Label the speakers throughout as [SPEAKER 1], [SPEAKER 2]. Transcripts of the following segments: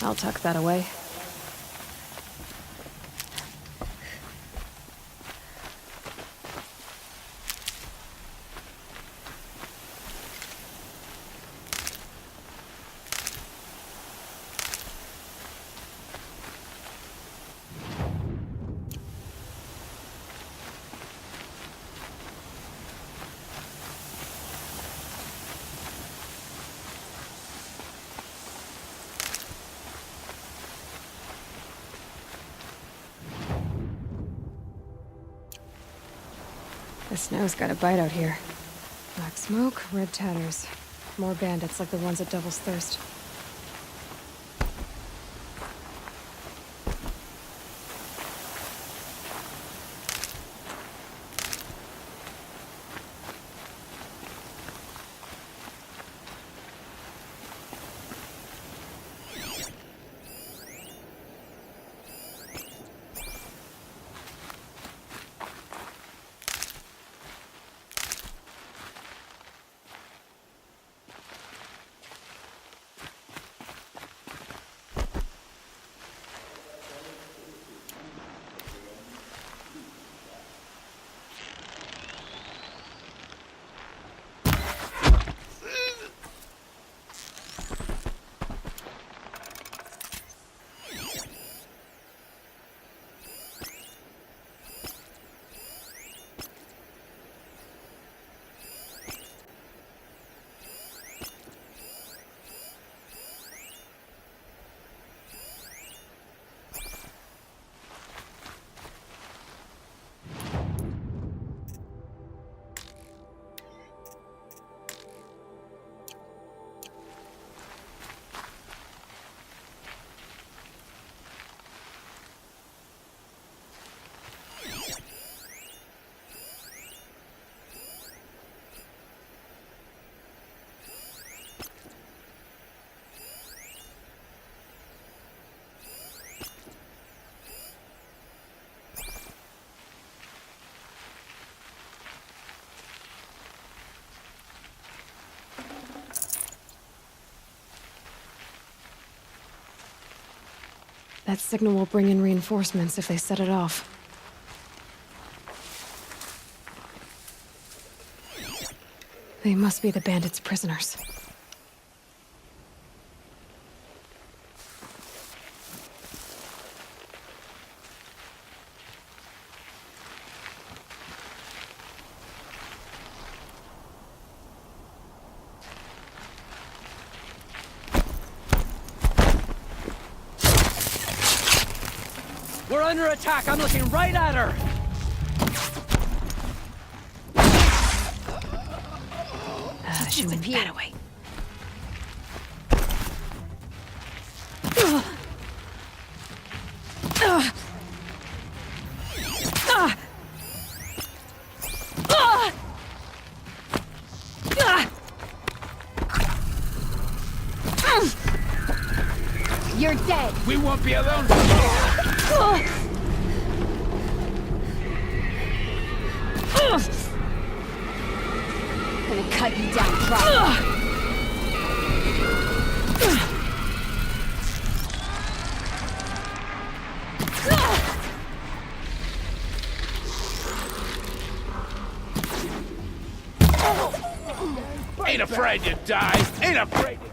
[SPEAKER 1] I'll tuck that away. The snow's got a bite out here. Black smoke, red tatters. More bandits like the ones at Devil's Thirst. That signal will bring in reinforcements if they set it off. They must be the bandits' prisoners.
[SPEAKER 2] We're under attack! I'm looking right at her!
[SPEAKER 1] She went that away.
[SPEAKER 3] You're dead!
[SPEAKER 2] We won't be alone!
[SPEAKER 3] Gonna cut you down, try.
[SPEAKER 2] Ain't afraid to die! Ain't afraid to...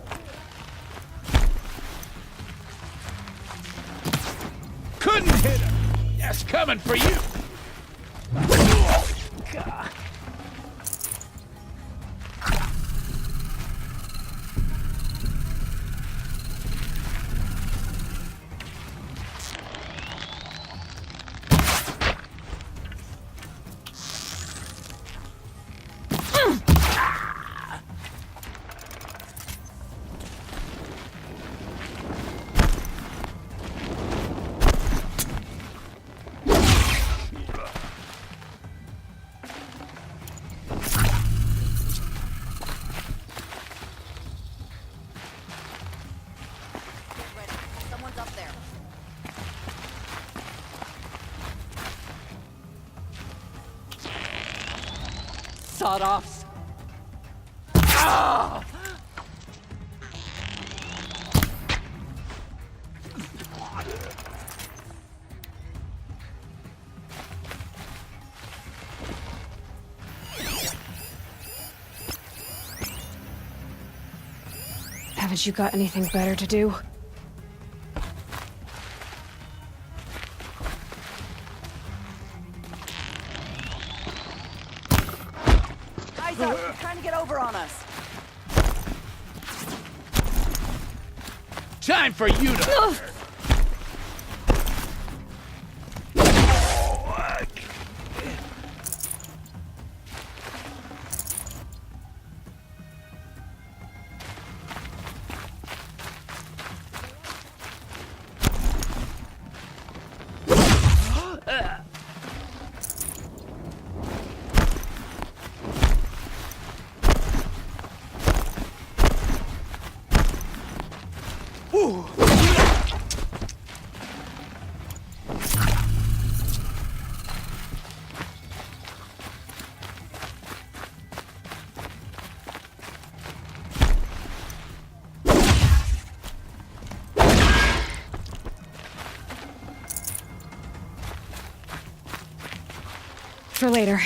[SPEAKER 2] Couldn't hit him! That's coming for you! God. Sawed-offs. Ah!
[SPEAKER 1] Haven't you got anything better to do?
[SPEAKER 4] Eyes up! They're trying to get over on us.
[SPEAKER 2] Time for you to...
[SPEAKER 1] For later.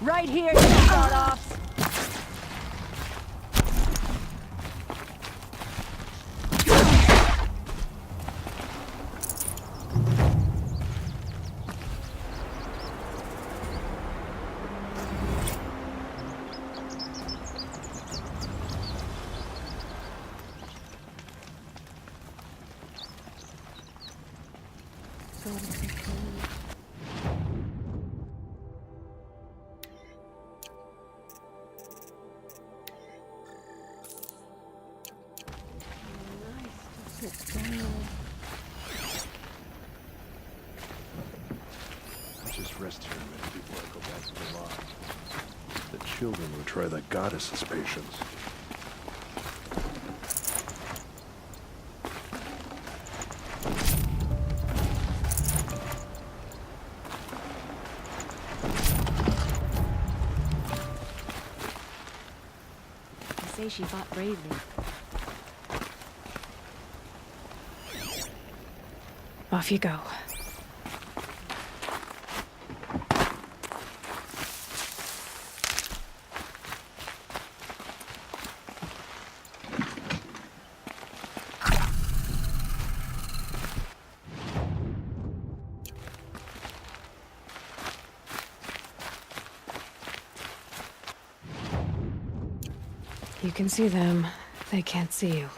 [SPEAKER 4] Right here, you start off.
[SPEAKER 5] I'll just rest here a minute before I go back to the lodge. The children will try the goddess's patience.
[SPEAKER 3] They say she fought bravely.
[SPEAKER 1] Off you go. You can see them. They can't see you.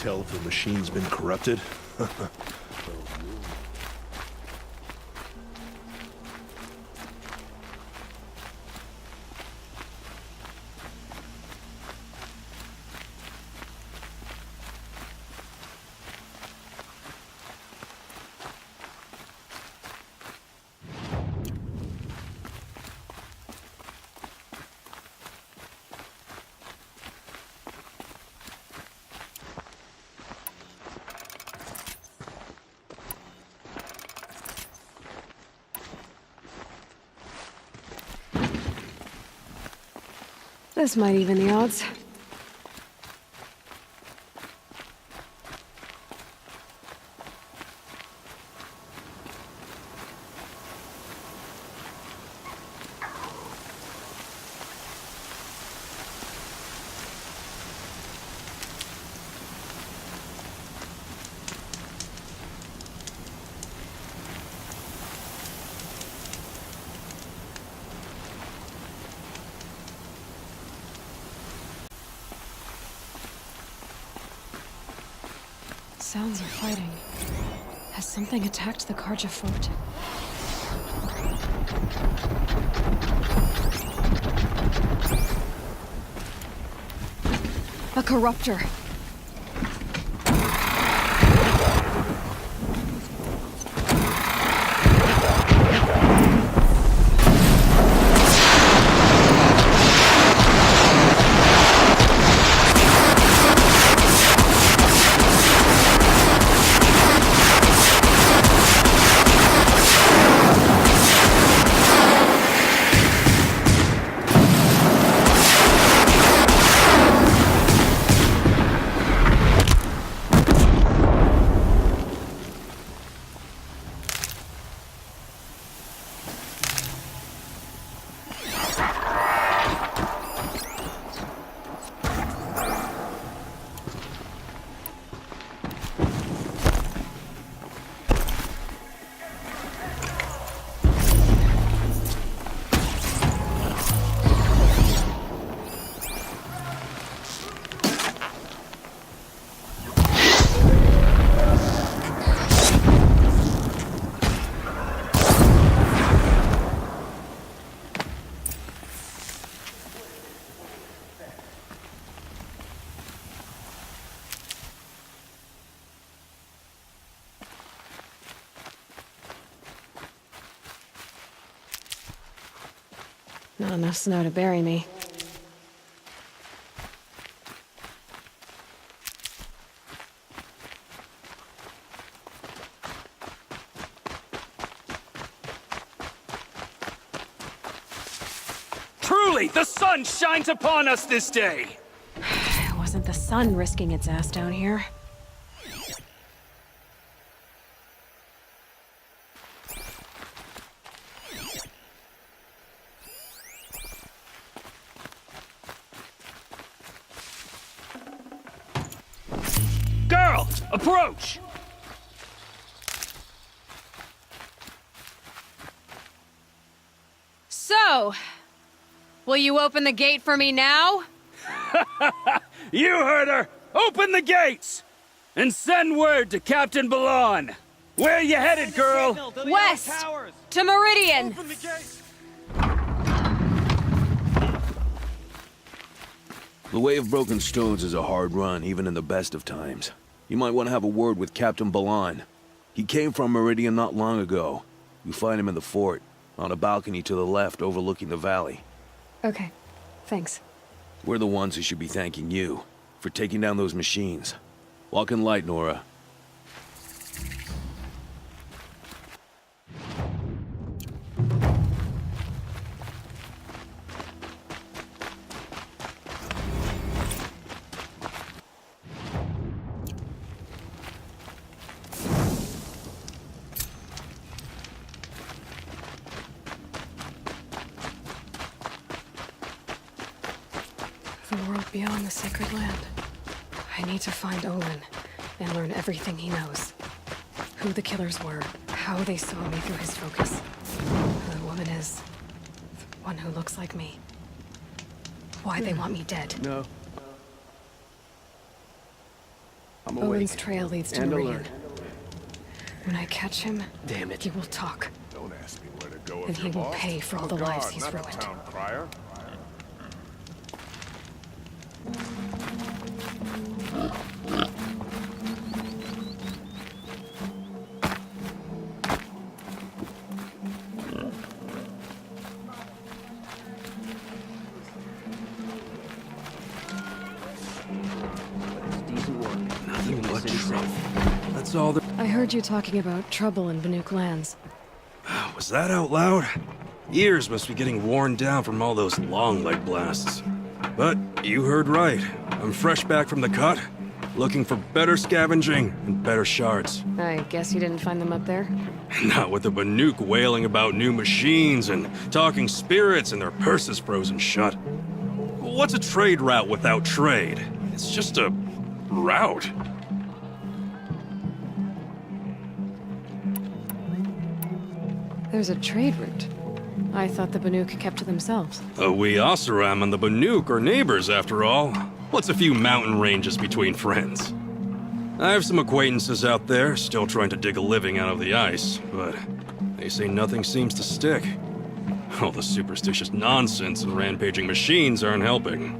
[SPEAKER 5] tell if the machine's been corrupted?
[SPEAKER 1] This might even the odds. Sounds of fighting. Has something attacked the Karja fort? A corruptor. Not enough snow to bury me.
[SPEAKER 2] Truly, the sun shines upon us this day!
[SPEAKER 1] It wasn't the sun risking its ass down here.
[SPEAKER 2] Girl, approach!
[SPEAKER 1] So, will you open the gate for me now?
[SPEAKER 2] You heard her! Open the gates! And send word to Captain Balan! Where you headed, girl?
[SPEAKER 1] West! To Meridian!
[SPEAKER 6] The Way of Broken Stones is a hard run, even in the best of times. You might want to have a word with Captain Balan. He came from Meridian not long ago. You find him in the fort, on a balcony to the left overlooking the valley.
[SPEAKER 1] Okay, thanks.
[SPEAKER 6] We're the ones who should be thanking you for taking down those machines. Walk in light, Nora.
[SPEAKER 1] The world beyond the sacred land. I need to find Olin and learn everything he knows. Who the killers were, how they saw me through his focus. Who the woman is. The one who looks like me. Why they want me dead.
[SPEAKER 6] No.
[SPEAKER 7] I'm
[SPEAKER 1] Owen's
[SPEAKER 7] awake.
[SPEAKER 1] trail leads to
[SPEAKER 7] And
[SPEAKER 1] Meridian.
[SPEAKER 7] alert.
[SPEAKER 1] When I catch him,
[SPEAKER 7] Damn it.
[SPEAKER 1] he will talk.
[SPEAKER 5] Don't ask me where to go
[SPEAKER 1] And
[SPEAKER 5] if
[SPEAKER 1] he
[SPEAKER 5] you're
[SPEAKER 1] will
[SPEAKER 5] lost.
[SPEAKER 1] pay for all
[SPEAKER 5] Oh,
[SPEAKER 1] the lives
[SPEAKER 5] God,
[SPEAKER 1] he's
[SPEAKER 5] not a
[SPEAKER 1] ruined.
[SPEAKER 5] town crier.
[SPEAKER 7] It's decent work.
[SPEAKER 2] Nothing
[SPEAKER 7] Keeping
[SPEAKER 2] but
[SPEAKER 7] the city
[SPEAKER 2] trouble.
[SPEAKER 7] safe.
[SPEAKER 2] That's all there...
[SPEAKER 1] I heard you talking about trouble in Banuk lands.
[SPEAKER 2] Was that out loud? Ears must be getting worn down from all those long leg blasts. But you heard right. I'm fresh back from the cut, looking for better scavenging and better shards.
[SPEAKER 1] I guess you didn't find them up there?
[SPEAKER 2] Not with the Banuk wailing about new machines and talking spirits and their purses frozen shut. What's a trade route without trade? It's just a route.
[SPEAKER 1] There's a trade route. I thought the Banuk kept to themselves.
[SPEAKER 2] We Oseram and the Banuk are neighbors, after all. What's a few mountain ranges between friends? I have some acquaintances out there, still trying to dig a living out of the ice, but they say nothing seems to stick. All the superstitious nonsense and rampaging machines aren't helping.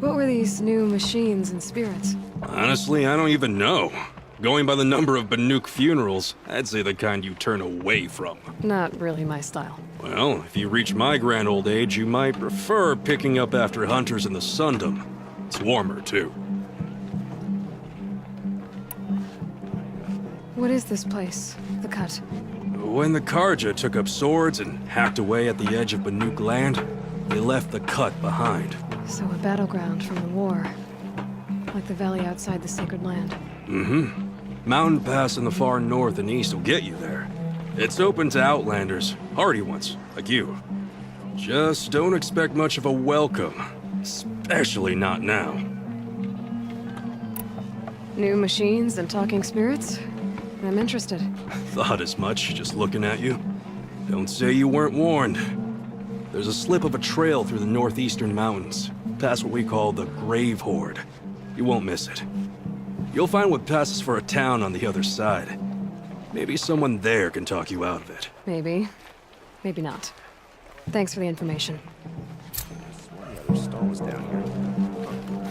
[SPEAKER 1] What were these new machines and spirits?
[SPEAKER 2] Honestly, I don't even know. Going by the number of Banuk funerals, I'd say the kind you turn away from.
[SPEAKER 1] Not really my style.
[SPEAKER 2] Well, if you reach my grand old age, you might prefer picking up after hunters in the Sundom. It's warmer, too.
[SPEAKER 1] What is this place? The Cut?
[SPEAKER 2] When the Karja took up swords and hacked away at the edge of Banuk land, they left the Cut behind.
[SPEAKER 1] So a battleground from the war. Like the valley outside the Sacred Land.
[SPEAKER 2] Mm-hmm. Mountain Pass in the far north and east will get you there. It's open to outlanders, hardy ones, like you. Just don't expect much of a welcome, especially not now.
[SPEAKER 1] New machines and talking spirits? I'm interested.
[SPEAKER 2] Thought as much, just looking at you. Don't say you weren't warned. There's a slip of a trail through the northeastern mountains, past what we call the Grave Horde. You won't miss it. You'll find what passes for a town on the other side. Maybe someone there can talk you out of it.
[SPEAKER 1] Maybe. Maybe not. Thanks for the information.
[SPEAKER 5] The other stall was down here.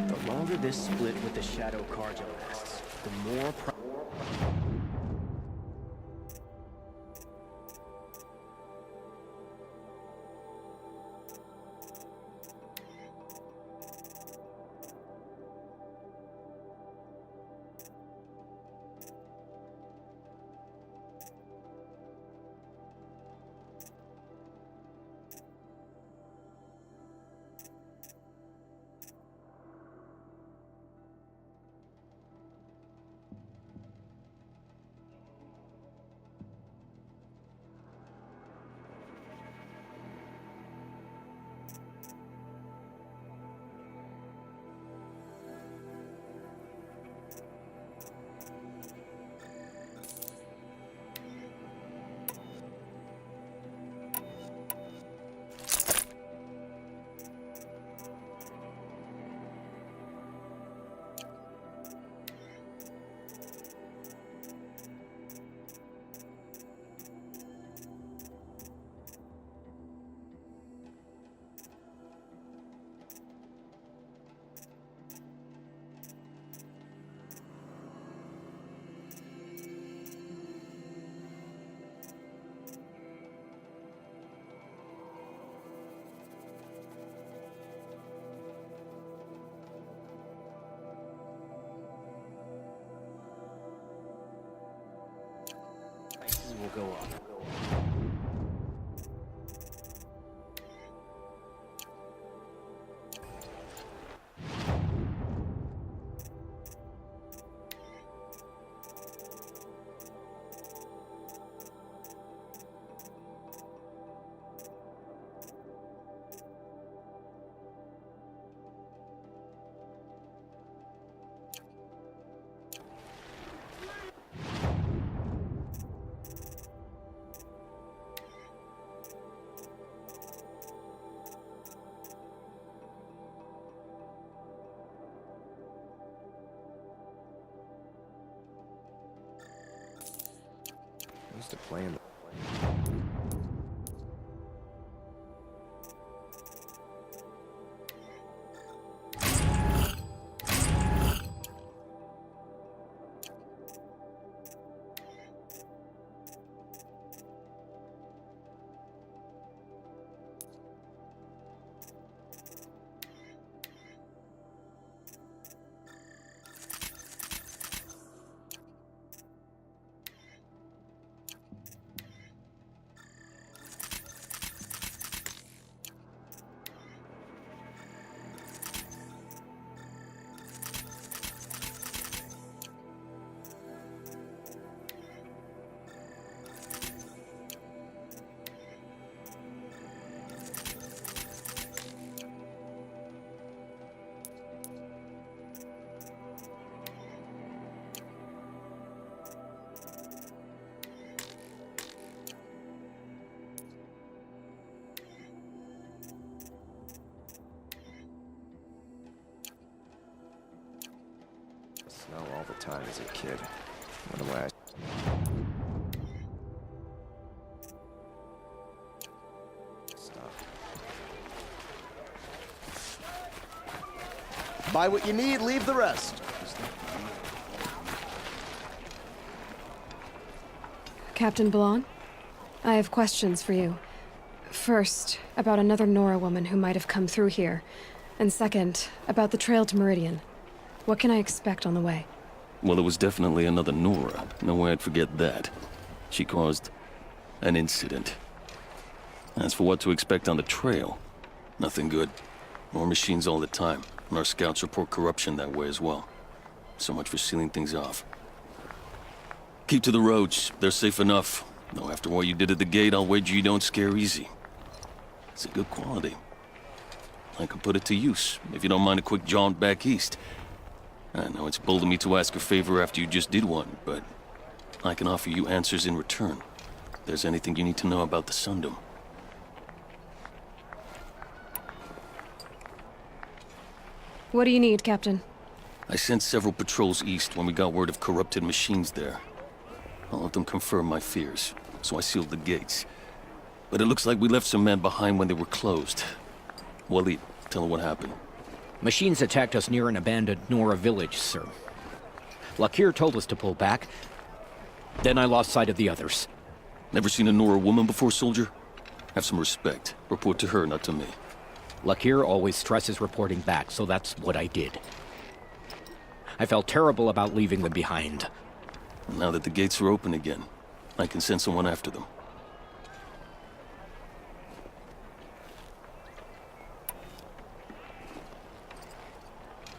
[SPEAKER 7] The longer this split with the Shadow Karja lasts, the more prices will go up.
[SPEAKER 8] Used to play in the... Snow all the time as a kid. Wonder why I... Stop. Buy what you need, leave the rest.
[SPEAKER 1] Captain Blanc? I have questions for you. First, about another Nora woman who might have come through here. And second, about the trail to Meridian. What can I expect on the way?
[SPEAKER 9] Well, it was definitely another Nora. No way I'd forget that. She caused an incident. As for what to expect on the trail, nothing good. More machines all the time, and our scouts report corruption that way as well. So much for sealing things off. Keep to the roads. They're safe enough. Though after what you did at the gate, I'll wager you don't scare easy. It's a good quality. I could put it to use, if you don't mind a quick jaunt back east. I know it's bold of me to ask a favor after you just did one, but I can offer you answers in return. If there's anything you need to know about the Sundom.
[SPEAKER 1] What do you need, Captain?
[SPEAKER 9] I sent several patrols east when we got word of corrupted machines there. All of them confirmed my fears, so I sealed the gates. But it looks like we left some men behind when they were closed. Waleed, tell her what happened.
[SPEAKER 7] Machines attacked us near an abandoned Nora village, sir. Lakir told us to pull back. Then I lost sight of the others.
[SPEAKER 9] Never seen a Nora woman before, soldier? Have some respect. Report to her, not to me.
[SPEAKER 7] Lakir always stresses reporting back, so that's what I did. I felt terrible about leaving them behind.
[SPEAKER 9] Now that the gates are open again, I can send someone after them.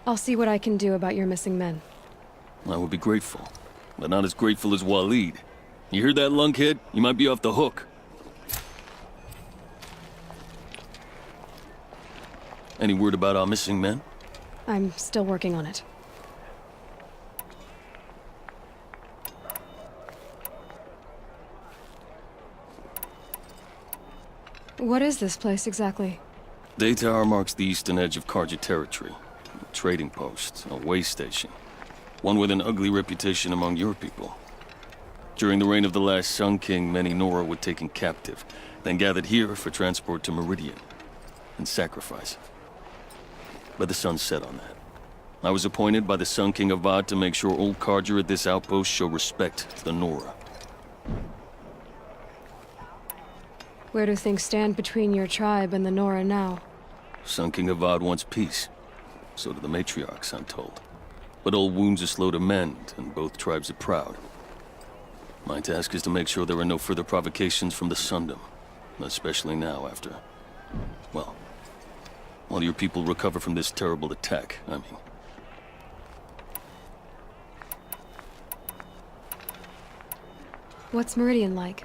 [SPEAKER 1] I'll see what I can do about your missing men.
[SPEAKER 9] I would be grateful, but not as grateful as Waleed. You heard that, lunkhead? You might be off the hook. Any word about our missing men?
[SPEAKER 1] I'm still working on it. What is this place exactly?
[SPEAKER 9] Daytower marks the eastern edge of Karja territory. A trading post, a way station. One with an ugly reputation among your people. During the reign of the last Sun King, many Nora were taken captive, then gathered here for transport to Meridian, and sacrifice. But the sun set on that. I was appointed by the Sun King Avad to make sure old Karja at this outpost show respect to the Nora.
[SPEAKER 1] Where do things stand between your tribe and the Nora now?
[SPEAKER 9] Sun King Avad wants peace. So do the matriarchs, I'm told. But old wounds are slow to mend, and both tribes are proud. My task is to make sure there are no further provocations from the Sundom. Especially now after... well... while your people recover from this terrible attack, I mean.
[SPEAKER 1] What's Meridian like?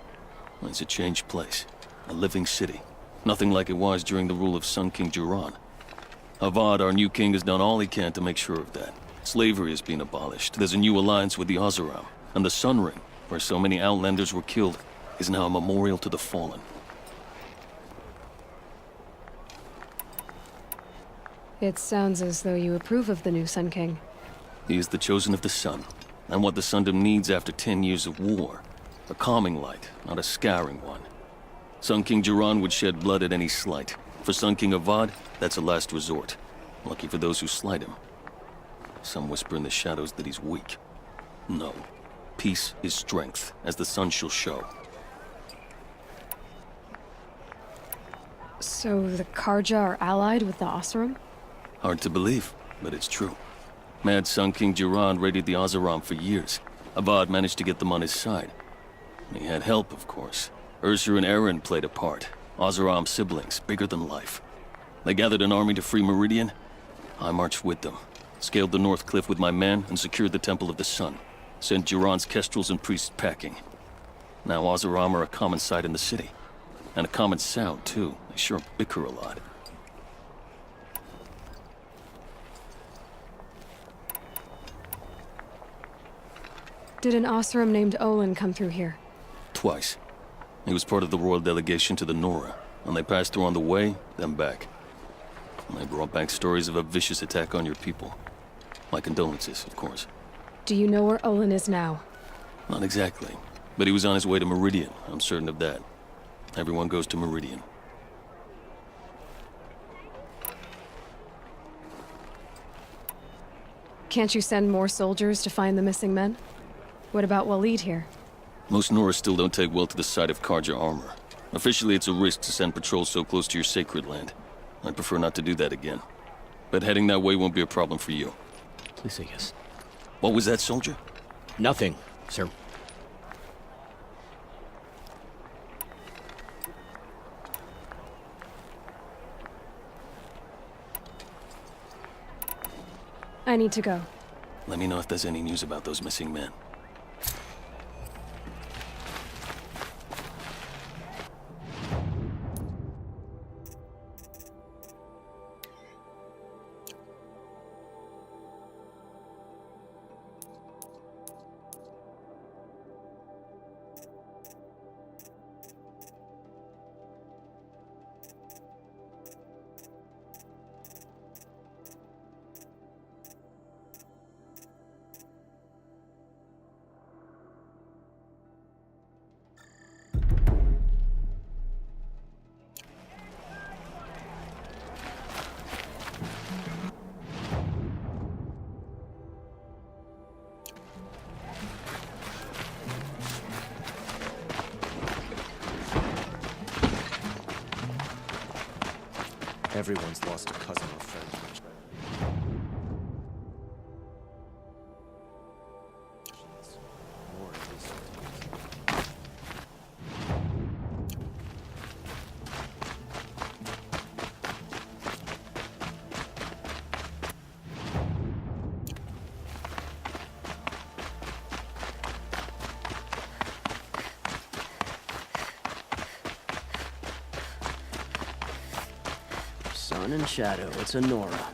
[SPEAKER 9] It's a changed place. A living city. Nothing like it was during the rule of Sun King Jiran. Avad, our new king, has done all he can to make sure of that. Slavery has been abolished. There's a new alliance with the Oseram. And the Sun Ring, where so many Outlanders were killed, is now a memorial to the fallen.
[SPEAKER 1] It sounds as though you approve of the new Sun King.
[SPEAKER 9] He is the chosen of the Sun, and what the Sundom needs after 10 years of war. A calming light, not a scouring one. Sun King Jiran would shed blood at any slight. For Sun King Avad, that's a last resort. Lucky for those who slight him. Some whisper in the shadows that he's weak. No. Peace is strength, as the sun shall show.
[SPEAKER 1] So the Karja are allied with the Oseram?
[SPEAKER 9] Hard to believe, but it's true. Mad Sun King Jiran raided the Oseram for years. Avad managed to get them on his side. He had help, of course. Ursur and Eren played a part. Oseram siblings, bigger than life. They gathered an army to free Meridian. I marched with them. Scaled the North Cliff with my men and secured the Temple of the Sun. Sent Jiran's kestrels and priests packing. Now Oseram are a common sight in the city. And a common sound, too. They sure bicker a lot.
[SPEAKER 1] Did an Oseram named Olin come through here?
[SPEAKER 9] Twice. He was part of the royal delegation to the Nora, and they passed through on the way, then back. And they brought back stories of a vicious attack on your people. My condolences, of course.
[SPEAKER 1] Do you know where Olin is now?
[SPEAKER 9] Not exactly, but he was on his way to Meridian, I'm certain of that. Everyone goes to Meridian.
[SPEAKER 1] Can't you send more soldiers to find the missing men? What about Waleed here?
[SPEAKER 9] Most Nora still don't take well to the sight of Karja armor. Officially, it's a risk to send patrols so close to your sacred land. I'd prefer not to do that again. But heading that way won't be a problem for you.
[SPEAKER 7] Please say yes.
[SPEAKER 9] What was that, soldier?
[SPEAKER 7] Nothing, sir.
[SPEAKER 1] I need to go.
[SPEAKER 9] Let me know if there's any news about those missing men.
[SPEAKER 8] Everyone's lost a cousin or friend. More at least.
[SPEAKER 10] Sun and shadow, it's a Nora.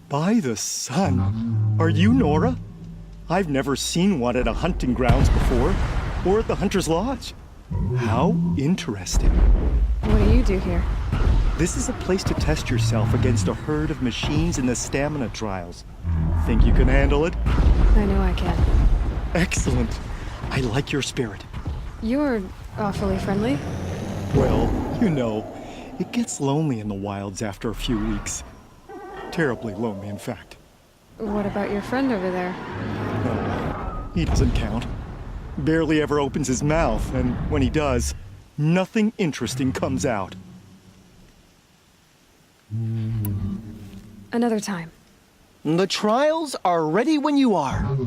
[SPEAKER 11] By the sun! Are you Nora? I've never seen one at a hunting grounds before, or at the Hunter's Lodge. How interesting.
[SPEAKER 1] What do you do here?
[SPEAKER 11] This is a place to test yourself against a herd of machines in the stamina trials. Think you can handle it?
[SPEAKER 1] I know I can.
[SPEAKER 11] Excellent. I like your spirit.
[SPEAKER 1] You're awfully friendly.
[SPEAKER 11] Well, you know, it gets lonely in the wilds after a few weeks. Terribly lonely, in fact.
[SPEAKER 1] What about your friend over there?
[SPEAKER 11] Oh, he doesn't count. Barely ever opens his mouth, and when he does, nothing interesting comes out.
[SPEAKER 1] Another time.
[SPEAKER 10] The trials are ready when you are.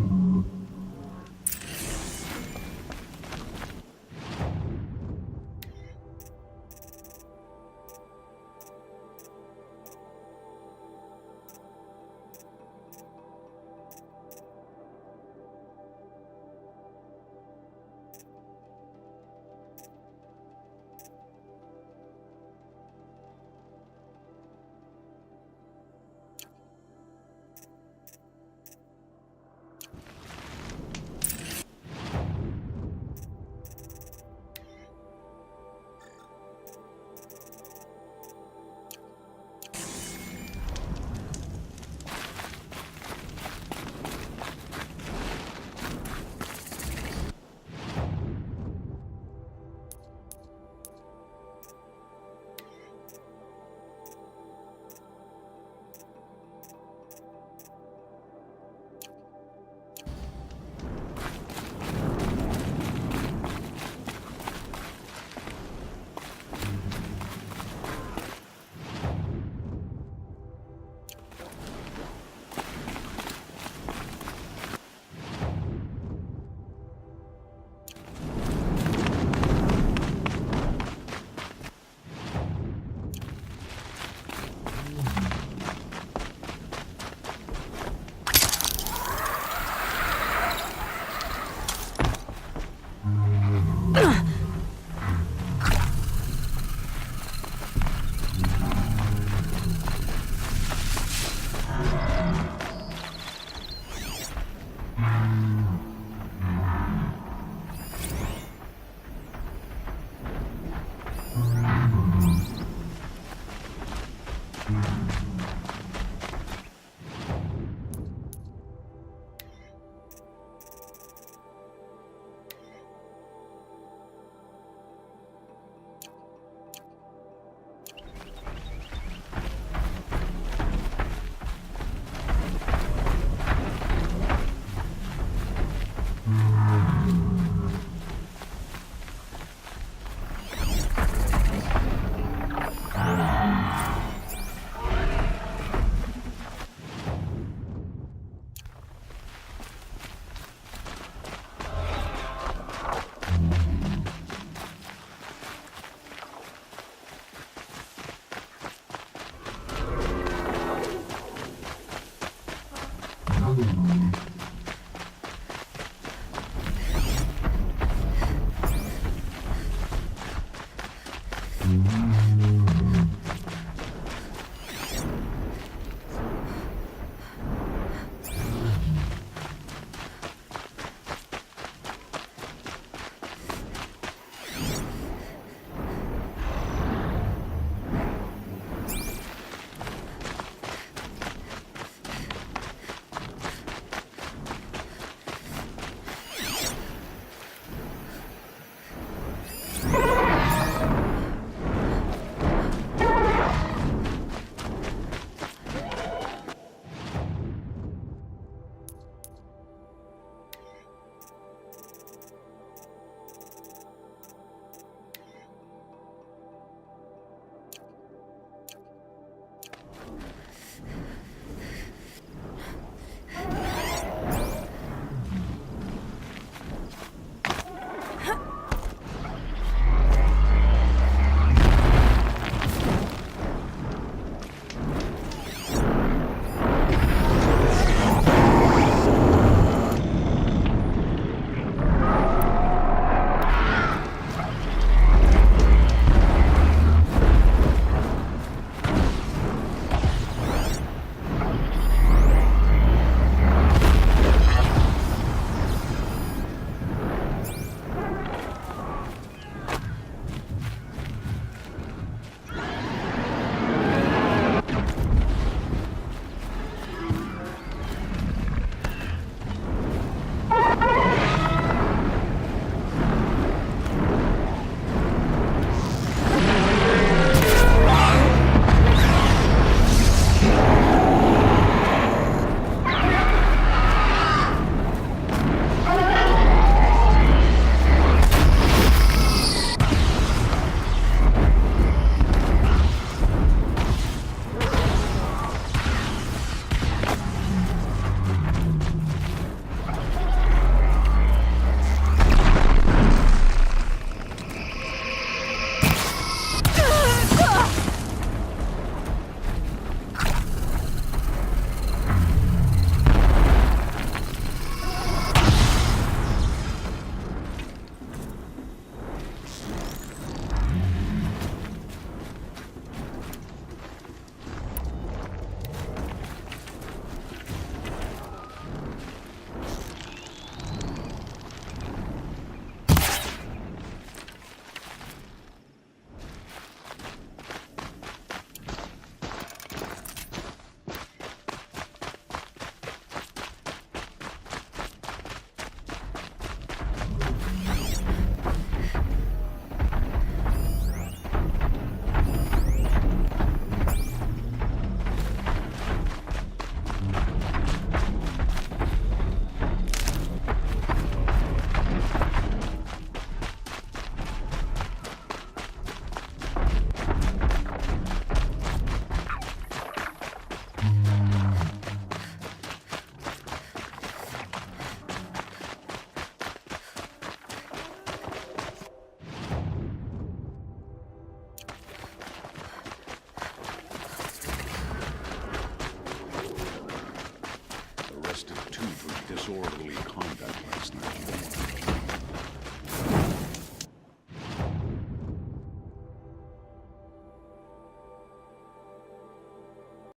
[SPEAKER 12] disorderly conduct last night.